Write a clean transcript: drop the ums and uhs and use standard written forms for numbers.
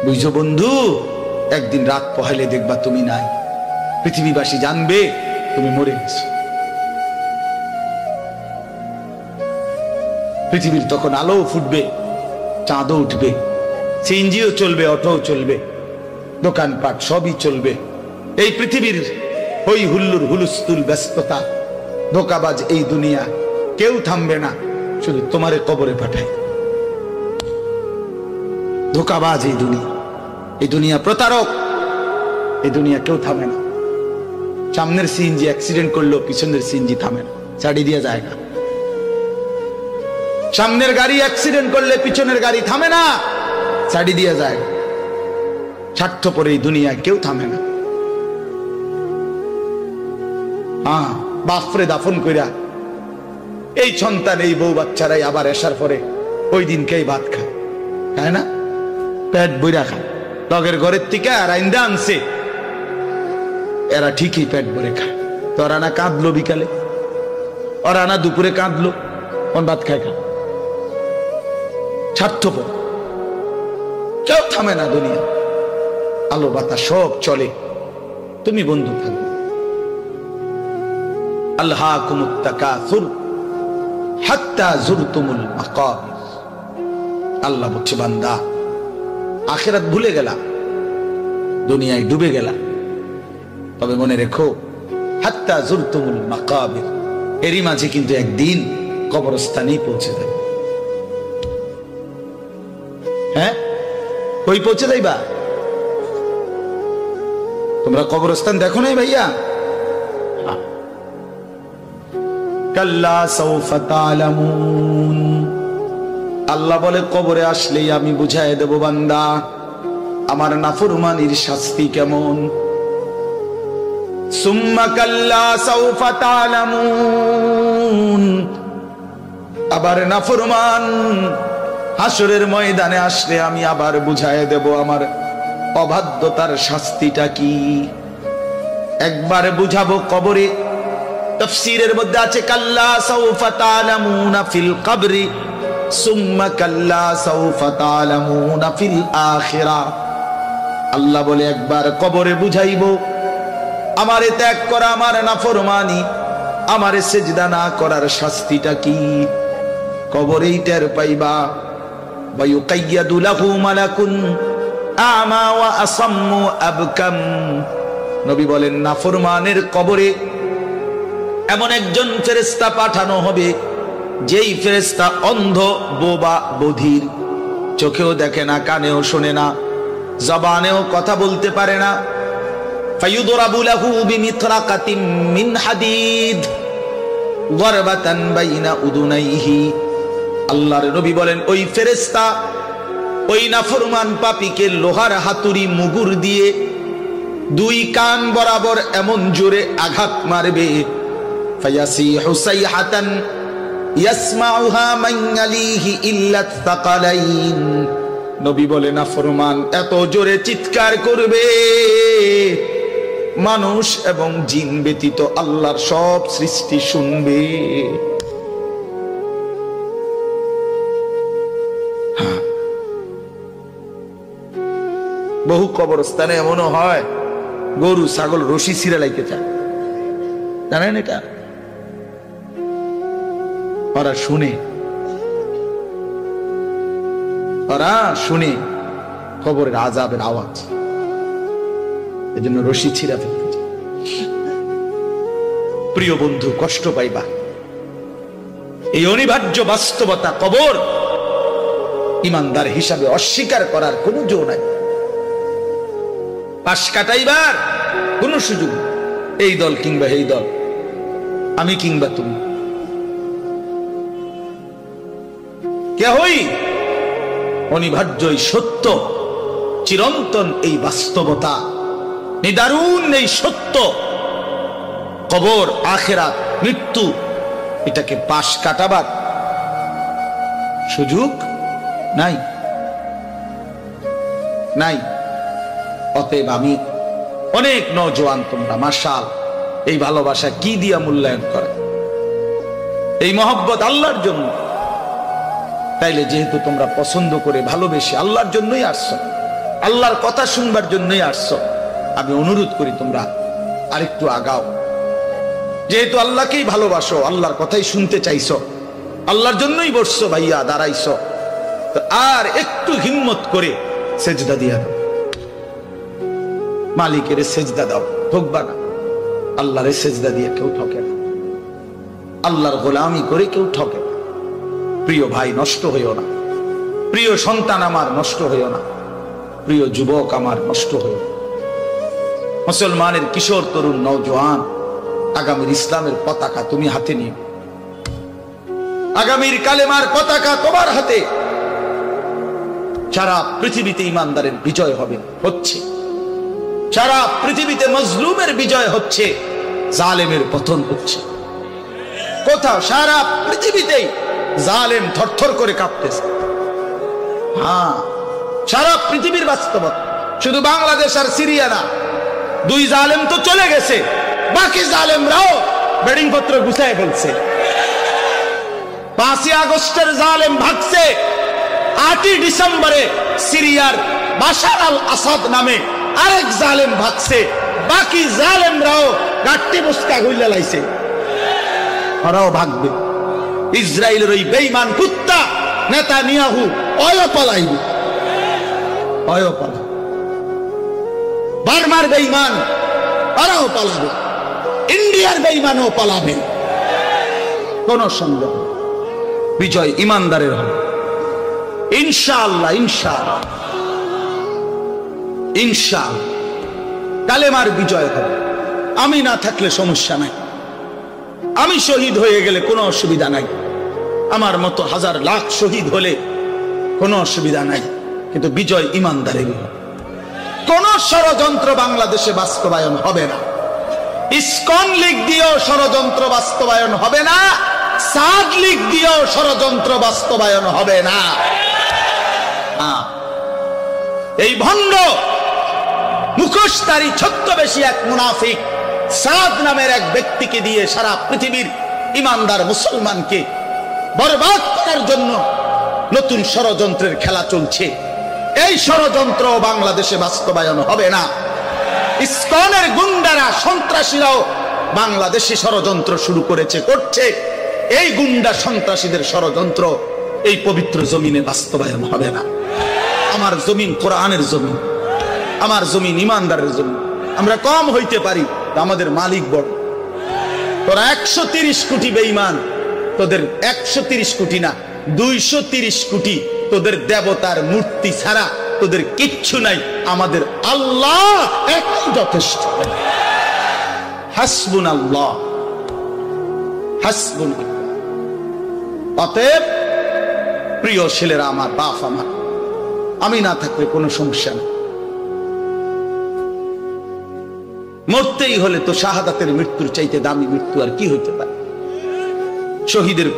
বুঝছো বন্ধু, একদিন রাত পোহাইলে দেখবা তুমি নাই, পৃথিবীবাসী জানবে তুমি মরে গেছো। পৃথিবীর তখন আলো ফুটবে, চাঁদও উঠবে, সিএনজিও চলবে, অটোও চলবে, দোকানপাট সবই চলবে। এই পৃথিবীর হই হুল্লুর হুলুস্থুল ব্যস্ততা, ধোকাবাজ এই দুনিয়া, কেউ থামবে না, শুধু তোমারে কবরে পাঠায়। ধোকাবাজ এই দুনিয়া, এই দুনিয়া প্রতারক, এই দুনিয়া কেউ থামে না। সামনের সিএনজি অ্যাক্সিডেন্ট করলো, পিছনের সিএনজি থামে না, ছাড়ি দিয়ে যায় না। সামনের গাড়ি অ্যাক্সিডেন্ট করলে পিছনের গাড়ি থামে না, ছাড়ি দিয়ে যায়। স্বার্থপর এই দুনিয়ায় কেউ থামে না। বাপরে দাফন কইরা এই সন্তান, এই বউ বাচ্চারাই আবার এসার পরে ওই দিনকেই ভাত খায়, তাই না? পেট বইরা খায়, লগের ঘরের থেকে আর আইন্দা আনছে, এরা ঠিকই পেট ভরে খায়। তো ওরা না কাঁদলো বিকালে, ওরা না দুপুরে কাঁদলো, কোন ভাত খায় খা। স্বার্থপর, কেউ থামে না দুনিয়া, আলো বাতাস সব চলে, তুমি বন্ধু থাকবে। আল্লাহকুমুত তাকাসুর হাত্তা যুরতুমুল মাকাবির। আল্লাহ বলছে, বান্দা আখিরাত ভুলে গেলা, দুনিয়ায় ডুবে গেলা, তবে মনে রেখো হাত্তা যুরতুমুল মাকাবির, এরই মাঝে কিন্তু একদিন কবরস্থানেই পৌঁছে যাবে। হ্যাঁ, কই পৌঁছে যাইবা? তোমরা কবরস্থান দেখো নাই ভাইয়া? কাল্লা সাউফা তা'লামুন। আল্লাহ বলে, কবরে আসলেই আমি বুঝাই দেব বান্দা আমার নাফরমানির শাস্তি কেমন। সুম্মা কাল্লা সাউফা তা'লামুন। আবার নাফরমান হাসরের ময়দানে আসলে আমি আবার বুঝাই দেব আমার অবাধ্যতার শাস্তিটা কি। একবার বুঝাবো কবরে। তাফসীরের মধ্যে আছে কাল্লা সাউফা তা'লামুনা ফিল কবরি সুম্মা কাল্লা সাউফা তা'লামুনা ফিল আখিরাহ। আল্লাহ বলে, একবার কবরে বুঝাইবো আমারে ত্যাগ করা, আমার নাফরমানি, আমারে সিজদা না করার শাস্তিটা কি, কবরেই টের পাইবা। ওয়ায়ুকাইয়াদু লাহু মালাকুন আমা ওয়া আসাম্মু আবকাম। নবী বলেন, নাফরমানের কবরে এমন একজন ফেরেশতা পাঠানো হবে, যেই ফেরেশতা অন্ধ, বোবা, বধির, চোখেও দেখে না, কানেও শোনে না, জবানেও কথা বলতে পারে না। ফায়ুদরাবু লাহু বিমিতরাকাতিন মিন হাদিদ গরবাতান বাইনা উদুনাইহি। আল্লাহর নবী বলেন, ওই ফেরেশতা ওই নাফরমান পাপীকে লোহার হাতুড়ি মুগুর দিয়ে দুই কান বরাবর এমন জোরে আঘাত মারবে, ফায়াসিহু সাইহাতান ইয়াসমাউহা মান ইয়ালিহি ইল্লা তাকালাইন। নবী বলে, নাফরমান এত জোরে চিৎকার করবে, মানুষ এবং জিন ব্যতীত আল্লাহর সব সৃষ্টি শুনবে। বহু কবরস্থানে এমনও হয়, গরু ছাগল রশি ছিঁড়ে লাইতে চায়, জানেন এটা? ওরা শুনে, ওরা শুনে কবরের আযাবের আওয়াজ, এজন্য রশি ছিঁড়া ফেলতে চায়। প্রিয় বন্ধু, কষ্ট পাইবা, এই অনিবার্য বাস্তবতা। কবর ইমানদার হিসাবে অস্বীকার করার কোনো জো নাই, পাশ কাটাইবার কোন সুযোগ। এই দল কিংবা এই দল, আমি কিংবা তুমি, কেহই অনিবার্য এই সত্য, চিরন্তন এই বাস্তবতা, নিদারুণ এই সত্য, কবর, আখিরাত, মৃত্যু, এটাকে পাশ কাটাবার সুযোগ নাই, নাই। অতএব আমি অনেক নওজোয়ান, তোমরা মাশাআল্লাহ এই ভালোবাসা কি দিয়া মূল্যায়ন করে, এই মহব্বত আল্লাহর জন্য। তাইলে যেহেতু তোমরা পছন্দ করে ভালোবেসে আল্লাহর জন্যই আসছো, আল্লাহর কথা শুনবার জন্যই আসছো। আমি অনুরোধ করি তোমরা আরেকটু আগাও। যেহেতু আল্লাহকেই ভালোবাসো, আল্লাহর কথাই শুনতে চাইছো, আল্লাহর জন্যই বসছো ভাইয়া, দাঁড়াইছো, তো আর একটু হিম্মত করে সেজদা দিয়া দাও। মালিকের সেজদা দাও, ঠকবা না। আল্লাহরে সেজদা দিয়ে কেউ ঠকে না, আল্লাহর গোলামি করে কেউ ঠকে না। প্রিয় ভাই, নষ্ট হইও না। প্রিয় সন্তান আমার, নষ্ট হইও না। প্রিয় যুবক আমার, নষ্ট হইও না। মুসলমানের কিশোর, তরুণ, নওজোয়ান, আগামীর ইসলামের পতাকা তুমি হাতে নিও। আগামীর কালেমার পতাকা তোমার হাতে। সারা পৃথিবীতে ইমানদারের বিজয় হবে, হচ্ছে। সারা পৃথিবীতে মজলুমের বিজয় হচ্ছে, জালেমের পতন হচ্ছে। কোথাও সারা পৃথিবীতেই জালেম থরথর করে কাঁপতেছে। হ্যাঁ, সারা পৃথিবীর বাস্তবতা, শুধু বাংলাদেশ আর সিরিয়া না। দুই জালেম তো চলে গেছে, বাকি জালেমরাও বেডিং পত্র গুছায় ফেলছে। 5ই আগস্টের জালেম ভাগছে, 8ই ডিসেম্বরে সিরিয়ার বাশার আল আসাদ নামে আরেক জালেম ভাগছে। বাকি জালেমরাও গাট্টি মুস্কা গুইলা লাইছে, ওরাও ভাগবে। ইসরায়েলের ওই বেঈমান কুত্তা নেতানিয়াহু অয় পালাইবে, অয় পালা। বার্মার বেঈমান ওরাও পালাবে, ইন্ডিয়ার বেঈমানও পালাবে। কোন সন্দেহ, বিজয় ইমানদারের হবে ইনশাআল্লাহ। ইনশাআল্লাহ, ইনশাআল্লাহ কালেমার বিজয় হবে। আমি না থাকলে সমস্যা নাই, আমি শহীদ হয়ে গেলে কোনো অসুবিধা নাই, আমার মতো হাজার লাখ শহীদ হলে কোনো অসুবিধা নাই, কিন্তু বিজয় ইমানদারের হবে। কোন ষড়যন্ত্র বাংলাদেশে বাস্তবায়ন হবে না। ইসকন লীগ দিয়েও ষড়যন্ত্র বাস্তবায়ন হবে না, সাদ লীগ দিয়েও ষড়যন্ত্র বাস্তবায়ন হবে না। এই ভণ্ড মুখোশধারী ছদ্মবেশী এক মুনাফিক সাদ নামের এক ব্যক্তিকে দিয়ে সারা পৃথিবীর ইমানদার মুসলমানকে বরবাদ করার জন্য নতুন ষড়যন্ত্রের খেলা চলছে। এই ষড়যন্ত্র বাংলাদেশে বাস্তবায়ন হবে না। ইসকনের গুন্ডারা, সন্ত্রাসীরাও বাংলাদেশে ষড়যন্ত্র শুরু করেছে, করছে। এই গুন্ডা সন্ত্রাসীদের ষড়যন্ত্র এই পবিত্র জমিনে বাস্তবায়ন হবে না। আমার জমিন কোরআনের জমিন, আমার জমিন ইমানদারের জমিন। আমরা কম হইতে পারি, আমাদের মালিক বড়। তোরা 130 কোটি বেঈমান, তোদের 130 কোটি না 230 কোটি তোদের দেবতার মূর্তি ছাড়া তোদের কিচ্ছু নাই। আমাদের আল্লাহ একই যথেষ্ট। হাসবুনাল্লাহ, হাসবুনাল্লাহ। অতএব প্রিয় ছেলেরা আমার, বাপ আমার, আমি না থাকলে কোনো সমস্যা নেই। মরতেই হলে তো শাহাদাতের মৃত্যুর চাইতে দামি মৃত্যু আর কি হইতে পারে। শহীদের